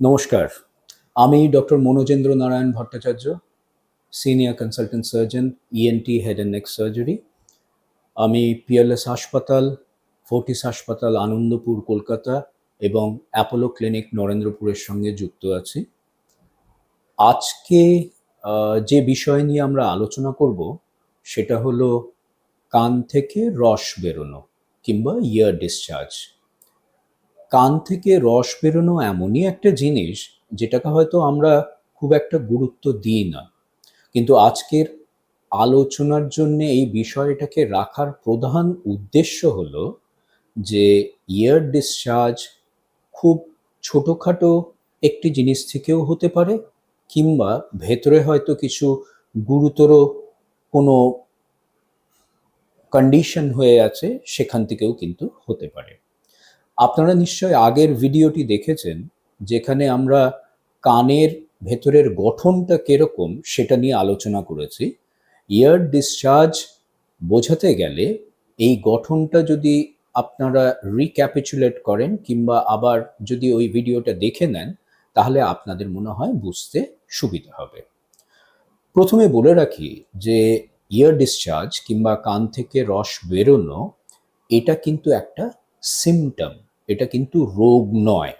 নমস্কার, আমি doctor Manojendra Narayan Bhattacharya, senior consultant surgeon, ENT head and neck surgery. আমি পিএলএস হাসপাতাল, ফোর্টিস হাসপাতাল আনন্দপুর কলকাতা এবং অ্যাপোলো ক্লিনিক নরেন্দ্রপুরের সঙ্গে যুক্ত আছি। আজকে যে বিষয় নিয়ে আমরা আলোচনা করব সেটা হলো কান থেকে রস বেরোনো কিংবা ইয়ার ডিসচার্জ। কান থেকে রস বেরোনো এমনই একটা জিনিস যেটাকে হয়তো আমরা খুব একটা গুরুত্ব দিই না, কিন্তু আজকের আলোচনার জন্য এই বিষয়টাকে রাখার প্রধান উদ্দেশ্য হলো যে ইয়ার ডিসচার্জ খুব ছোটোখাটো একটি জিনিস থেকেও হতে পারে, কিংবা ভেতরে হয়তো কিছু গুরুতর কোনো কন্ডিশন হয়ে আছে সেখান থেকেও কিন্তু হতে পারে। আপনারা নিশ্চয় আগের ভিডিওটি দেখেছেন যেখানে আমরা কানের ভেতরের গঠনটা কিরকম সেটা নিয়ে আলোচনা করেছি। ইয়ার ডিসচার্জ বোঝাতে গেলে এই গঠনটা যদি আপনারা রিক্যাপিচুলেট করেন কিংবা আবার যদি ওই ভিডিওটা দেখে নেন তাহলে আপনাদের মনে হয় বুঝতে সুবিধা হবে। প্রথমে বলে রাখি যে ইয়ার ডিসচার্জ কিংবা কান থেকে রস বেরোনো এটা কিন্তু একটা সিমটম, এটা কিন্তু রোগ নয়।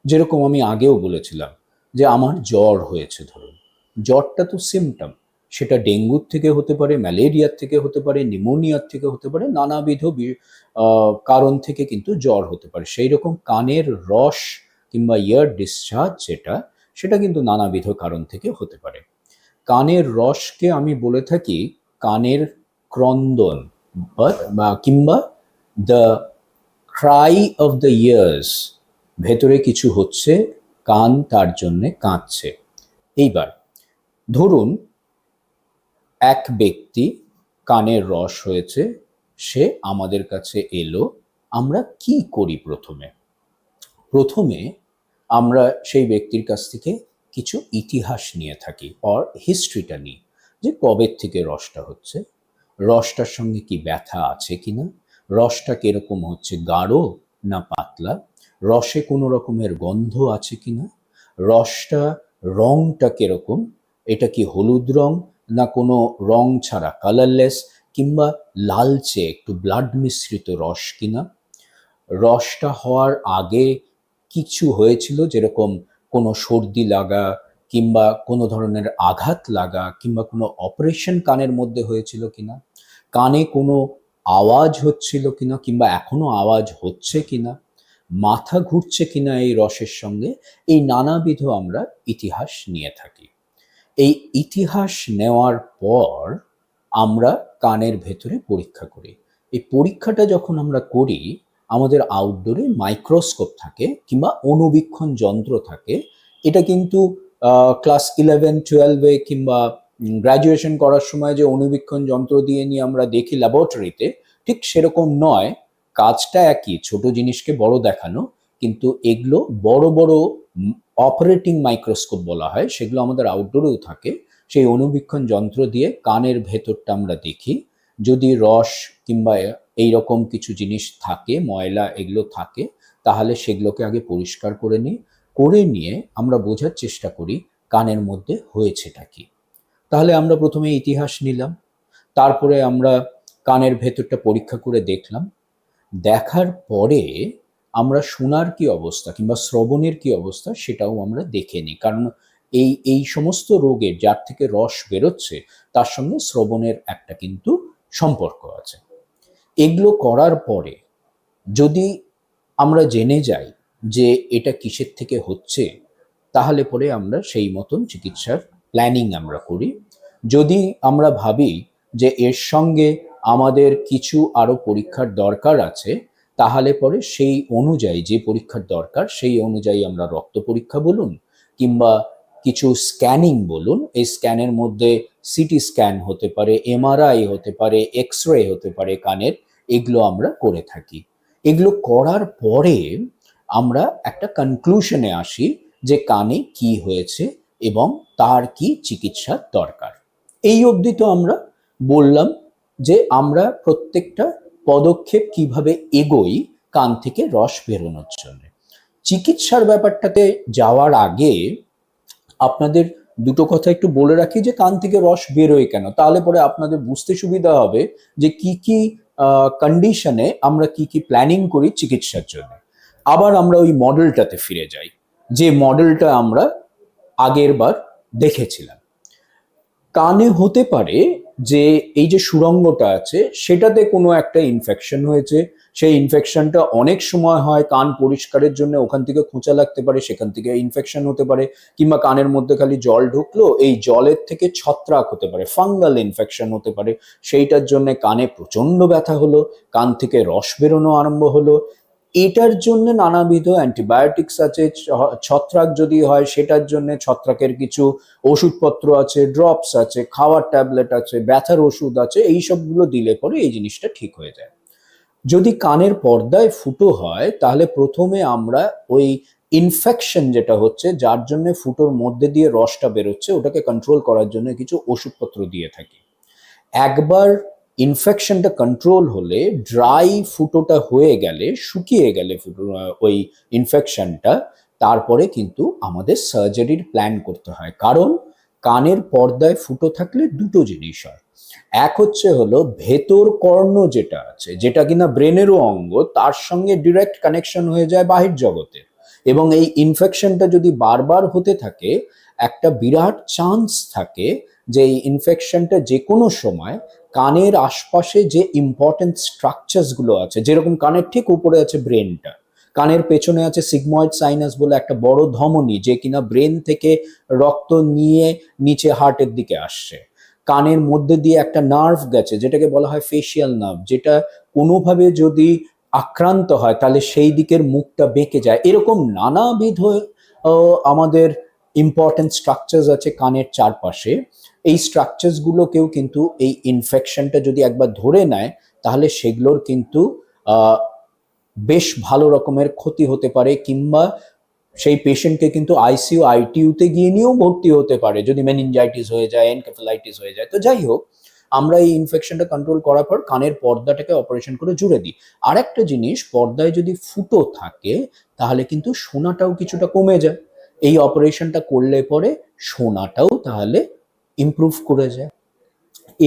যেরকম আমি আগেও বলেছিলাম যে আমার জ্বর হয়েছে, ধরুন জ্বরটা তো সিমটম, সেটা ডেঙ্গুর থেকে হতে পারে, ম্যালেরিয়ার থেকে হতে পারে, নিউমোনিয়ার থেকে হতে পারে, নানাবিধ কারণ থেকে কিন্তু জ্বর হতে পারে। সেই রকম কানের রস কিংবা ইয়ার ডিসচার্জ সেটা কিন্তু নানাবিধ কারণ থেকে হতে পারে। কানের রসকে আমি বলে থাকি কানের ক্রন্দন বা কিংবা the Cry of the years. ভেতরে কিছু হচ্ছে, কান তার জন্যে কাঁদছে। এইবার ধরুন এক ব্যক্তি কানের রস হয়েছে, সে আমাদের কাছে এলো। আমরা কি করি? প্রথমে আমরা সেই ব্যক্তির কাছ থেকে কিছু ইতিহাস নিয়ে থাকি, অর হিস্ট্রিটা নিই, যে কবে থেকে রসটা হচ্ছে, রসটার সঙ্গে কি ব্যথা আছে কিনা, রসটা কিরকম হচ্ছে, গাঢ় না পাতলা, রসে কোনো রকমের গন্ধ আছে কিনা, রসটা রংটা কিরকম, এটা কি হলুদ রং না কোনো রং ছাড়া কালারলেস, কিংবা লালচে একটু ব্লাড মিশ্রিত রস কিনা, রসটা হওয়ার আগে কিছু হয়েছিল, যেরকম কোনো সর্দি লাগা কিংবা কোনো ধরনের আঘাত লাগা কিংবা কোনো অপারেশন কানের মধ্যে হয়েছিল কিনা, কানে কোনো আওয়াজ হচ্ছিল কিনা কিংবা এখনো আওয়াজ হচ্ছে কিনা, মাথা ঘুরছে কিনা এই রসের সঙ্গে। এই নানাবিধ আমরা ইতিহাস নিয়ে থাকি। এই ইতিহাস নেওয়ার পর আমরা কানের ভেতরে পরীক্ষা করি। এই পরীক্ষাটা যখন আমরা করি, আমাদের আউটডোরে মাইক্রোস্কোপ থাকে কিংবা অণুবীক্ষণ যন্ত্র থাকে। এটা কিন্তু ক্লাস 11-12 কিংবা গ্র্যাজুয়েশন করার সময় যে অণুবীক্ষণ যন্ত্র দিয়ে নিয়ে আমরা দেখি ল্যাবরেটরিতে, ঠিক সেরকম নয়। কাজটা একই, ছোট জিনিসকে বড় দেখানো, কিন্তু এগুলো বড় বড় অপারেটিং মাইক্রোস্কোপ বলা হয়, সেগুলো আমাদের আউটডোরেও থাকে। সেই অণুবীক্ষণ যন্ত্র দিয়ে কানের ভেতরটা আমরা দেখি। যদি রস কিংবা এইরকম কিছু জিনিস থাকে, ময়লা এগুলো থাকে, তাহলে সেগুলোকে আগে পরিষ্কার করে নিয়ে আমরা বোঝার চেষ্টা করি কানের মধ্যে হয়েছেটা কি। তাহলে আমরা প্রথমে ইতিহাস নিলাম, তারপরে আমরা কানের ভেতরটা পরীক্ষা করে দেখলাম। দেখার পরে আমরা শোনার কি অবস্থা কিংবা শ্রবণের কি অবস্থা সেটাও আমরা দেখে নিই, কারণ এই সমস্ত রোগের যার থেকে রস বেরোচ্ছে তার সঙ্গে শ্রবণের একটা কিন্তু সম্পর্ক আছে। এগুলো করার পরে যদি আমরা জেনে যাই যে এটা কিসের থেকে হচ্ছে, তাহলে পরে আমরা সেই মতন চিকিৎসার প্ল্যানিং আমরা করি। যদি আমরা ভাবি যে এর সঙ্গে আমাদের কিছু আরো পরীক্ষার দরকার আছে, তাহলে পরে সেই অনুযায়ী, যে পরীক্ষার দরকার সেই অনুযায়ী আমরা রক্ত পরীক্ষা বলুন কিংবা কিছু স্ক্যানিং বলুন, এই স্ক্যানের মধ্যে সিটি স্ক্যান হতে পারে, এমআরআই হতে পারে, এক্স রে হতে পারে কানের, এগুলো আমরা করে থাকি। এগুলো করার পরে আমরা একটা কনক্লুশনে আসি যে কানে কি হয়েছে এবং তার কি চিকিৎসার দরকার। এই অবধি তো আমরা বললাম যে আমরা প্রত্যেকটা পদক্ষেপ কিভাবে এগোই কান থেকে রস বেরোনোর জন্য। চিকিৎসার ব্যাপারটাতে যাওয়ার আগে আপনাদের দুটো কথা একটু বলে রাখি যে কান থেকে রস বেরোয় কেন, তাহলে পরে আপনাদের বুঝতে সুবিধা হবে যে কি কি কন্ডিশনে আমরা কি কি প্ল্যানিং করি চিকিৎসার জন্য। আবার আমরা ওই মডেলটাতে ফিরে যাই, যে মডেলটা আমরা আগের বার দেখেছিলাম। কানে হতে পারে যে এই যে সুড়ঙ্গটা আছে সেটাতে কোনো একটা ইনফেকশন হয়েছে, সেই ইনফেকশনটা অনেক সময় হয় কান পরিষ্কারের জন্য, ওখান থেকে খোঁচা লাগতে পারে, সেখান থেকে ইনফেকশন হতে পারে, কিংবা কানের মধ্যে খালি জল ঢুকলো, এই জলের থেকে ছত্রাক হতে পারে, ফাঙ্গাল ইনফেকশন হতে পারে, সেইটার জন্য কানে প্রচন্ড ব্যথা হলো, কান থেকে রস বেরোনো আরম্ভ হলো। এটার জন্য নানাবিধ অ্যান্টিবায়োটিক্স আছে। ছত্রাক যদি হয় সেটার জন্য ছত্রাকের কিছু ওষুধপত্র আছে, ড্রপস আছে, খাওয়ার ট্যাবলেট আছে, ব্যথার ওষুধ আছে, এই সবগুলো দিলে পরে এই জিনিসটা ঠিক হয়ে যায়। যদি কানের পর্দায় ফুটো হয় তাহলে প্রথমে আমরা ওই ইনফেকশন যেটা হচ্ছে, যার জন্য ফুটোর মধ্যে দিয়ে রসটা বেরোচ্ছে, ওটাকে কন্ট্রোল করার জন্য কিছু ওষুধপত্র দিয়ে থাকি। একবার ইনফেকশনটা কন্ট্রোল হলে, ড্রাই ফুটোটা হয়ে গেলে, শুকিয়ে গেলে ওই ইনফেকশনটা, তারপরে কিন্তু আমাদের সার্জারির প্ল্যান করতে হয়। কারণ কানের পর্দায় ফুটো থাকলে দুটো জিনিস হয়। এক হচ্ছে হলো ভেতর কর্ণ যেটা আছে, যেটা কিনা ব্রেনেরও অঙ্গ, তার সঙ্গে ডিরেক্ট কানেকশন হয়ে যায় বাহির জগতে, এবং এই ইনফেকশনটা যদি বারবার হতে থাকে, একটা বিরাট চান্স থাকে যে এই ইনফেকশনটা যে কোনো সময় কানের আশপাশে যে ইম্পর্টেন্ট স্ট্রাকচারস গুলো আছে, যেরকম কানের ঠিক উপরে আছে ব্রেনটা, কানের পেছনে আছে সিগময়েড সাইনাস বলে একটা বড় ধমনী, যে কিনা ব্রেন থেকে রক্ত নিয়ে নিচে হার্টের দিকে আসছে। কানের মধ্যে দিয়ে একটা নার্ভ গেছে যেটাকে বলা হয় ফেসিয়াল নার্ভ, যেটা কোনোভাবে যদি আক্রান্ত হয় তাহলে সেই দিকের মুখটা বেঁকে যায়। এরকম নানাবিধ আমাদের ইম্পর্টেন্ট স্ট্রাকচারস আছে কানের চারপাশে। এই স্ট্রাকচারস গুলোকেও কিন্তু এই ইনফেকশনটা যদি একবার ধরে নেয় তাহলে সেগুলোর কিন্তু বেশ ভালো রকমের ক্ষতি হতে পারে, কিংবা সেই পেশেন্টকে কিন্তু আইসিইউ আইটিইউতে গিয়ে নিয়েও ভর্তি হতে পারে যদি মেনিনজাইটিস হয়ে যায়, এনকেফেলাইটিস হয়ে যায়। তো যাই হোক, আমরা এই ইনফেকশনটা কন্ট্রোল করার পর কানের পর্দাটাকে অপারেশন করে জুড়ে দিই। আর একটা জিনিস, পর্দায় যদি ফুটো থাকে তাহলে কিন্তু শোনাটাও কিছুটা কমে যায়। এই অপারেশনটা করলে পরে শোনাটাও তাহলে ইমপ্রুভ করে যায়।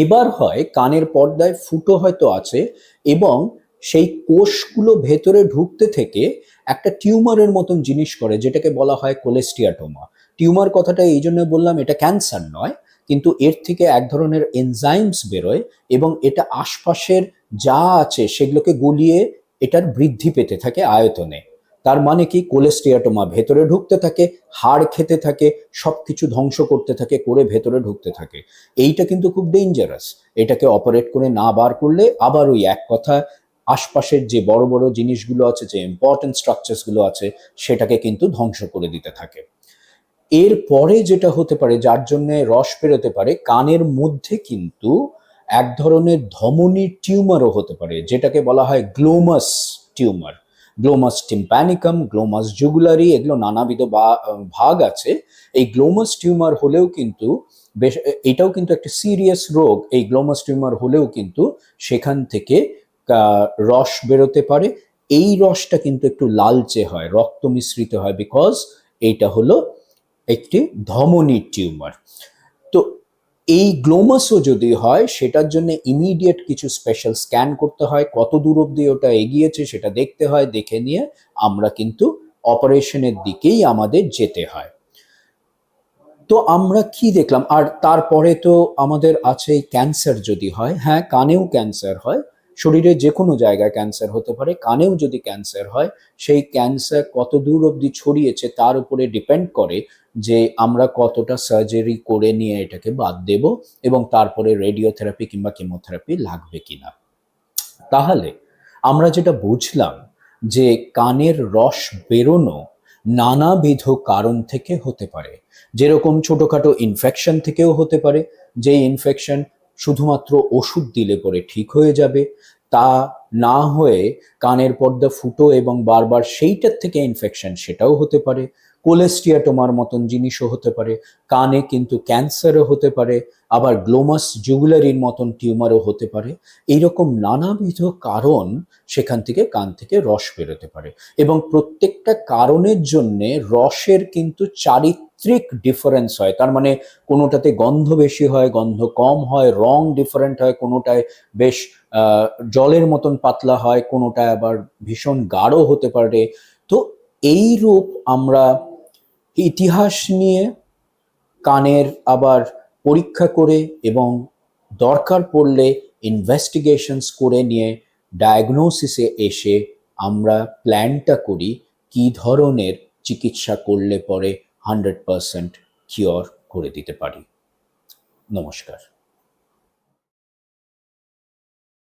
এবার হয় কানের পর্দায় ফুটো হয়তো আছে এবং সেই কোষগুলো ভেতরে ঢুকতে থেকে একটা টিউমারের মতন জিনিস করে, যেটাকে বলা হয় কোলেস্টিয়াটোমা। টিউমার কথাটা এই জন্য বললাম, এটা ক্যান্সার নয়, কিন্তু এর থেকে এক ধরনের এনজাইমস বেরোয় এবং এটা আশপাশের যা আছে সেগুলোকে গলিয়ে এটার বৃদ্ধি পেতে থাকে আয়তনে। তার মানে কি, কোলেস্টিয়াটোমা ভেতরে ঢুকতে থাকে, হাড় খেতে থাকে, সবকিছু ধ্বংস করতে থাকে, করে ভেতরে ঢুকতে থাকে। এইটা কিন্তু খুব ডেঞ্জারাস। এটাকে অপারেট করে না বার করলে আবার ওই এক কথা, আশপাশের যে বড় বড় জিনিসগুলো আছে, যে ইম্পর্টেন্ট স্ট্রাকচারস গুলো আছে, সেটাকে কিন্তু ধ্বংস করে দিতে থাকে। এর পরে যেটা হতে পারে, যার জন্য রস বেরোতে পারে, কানের মধ্যে কিন্তু এক ধরনের ধমনী টিউমারও হতে পারে, যেটাকে বলা হয় গ্লোমাস টিউমার। গ্লোমাস টিম্প্যানিকাম, গ্লোমাস জুগুলারি, এগুলো নানাবিধ ভাগ আছে। এই গ্লোমাস টিউমার হলেও কিন্তু বেশ, এটাও কিন্তু একটা সিরিয়াস রোগ। এই গ্লোমাস টিউমার হলেও কিন্তু সেখান থেকে রস বেরোতে পারে। এই রসটা কিন্তু একটু লালচে হয়, রক্ত মিশ্রিত হয়, বিকজ এইটা হলো একটি ধমনী টিউমার। তো এই গ্লোমাসও যদি হয়, সেটার জন্য ইমিডিয়েট কিছু স্পেশাল স্ক্যান করতে হয়, কত দূর অব্দি ওটা এগিয়েছে সেটা দেখতে হয়, দেখে নিয়ে আমরা কিন্তু অপারেশনের দিকেই আমাদের যেতে হয়। তো আমরা কি দেখলাম, আর তারপরে তো আমাদের আছে ক্যান্সার যদি হয়। হ্যাঁ, কানেও ক্যান্সার হয়, শরীরে যে কোনো জায়গায় ক্যান্সার হতে পারে, কানেও যদি ক্যান্সার হয়, সেই ক্যান্সার কত দূর অবধি ছড়িয়েছে তার উপরে ডিপেন্ড করে যে আমরা কতটা সার্জারি করে নিয়ে এটাকে বাদ দেব এবং তারপরে রেডিওথেরাপি কিংবা কেমোথেরাপি লাগবে কিনা। তাহলে আমরা যেটা বুঝলাম যে কানের রস বেরোনো নানাবিধ কারণ থেকে হতে পারে। যেরকম ছোটখাটো ইনফেকশন থেকেও হতে পারে, যে ইনফেকশন শুধুমাত্র ওষুধ দিলে পরে ঠিক হয়ে যাবে, তা না হয়ে কানের পর্দা ফুটো এবং বারবার সেইটার থেকে ইনফেকশন, সেটাও হতে পারে। কোলেস্টিয়াটোমার মতন জিনিসও হতে পারে, কানে কিন্তু ক্যান্সারও হতে পারে, আবার গ্লোমাস জুগুলারির মতন টিউমারও হতে পারে। এইরকম নানাবিধ কারণ সেখান থেকে কান থেকে রস বেরোতে পারে, এবং প্রত্যেকটা কারণের জন্যে রসের কিন্তু চারিত্রিক ডিফারেন্স হয়। তার মানে কোনোটাতে গন্ধ বেশি হয়, গন্ধ কম হয়, রং ডিফারেন্ট হয়, কোনোটায় বেশ জলের মতন পাতলা হয়, কোনোটায় আবার ভীষণ গাঢ় হতে পারে। তো এই রূপ আমরা ইতিহাস নিয়ে, কানের আবার পরীক্ষা করে, এবং দরকার পড়লে ইনভেস্টিগেশনস করে নিয়ে ডায়াগনোসিসে এসে আমরা প্ল্যানটা করি কি ধরনের চিকিৎসা করলে পরে 100% কিওর করে দিতে পারি। নমস্কার।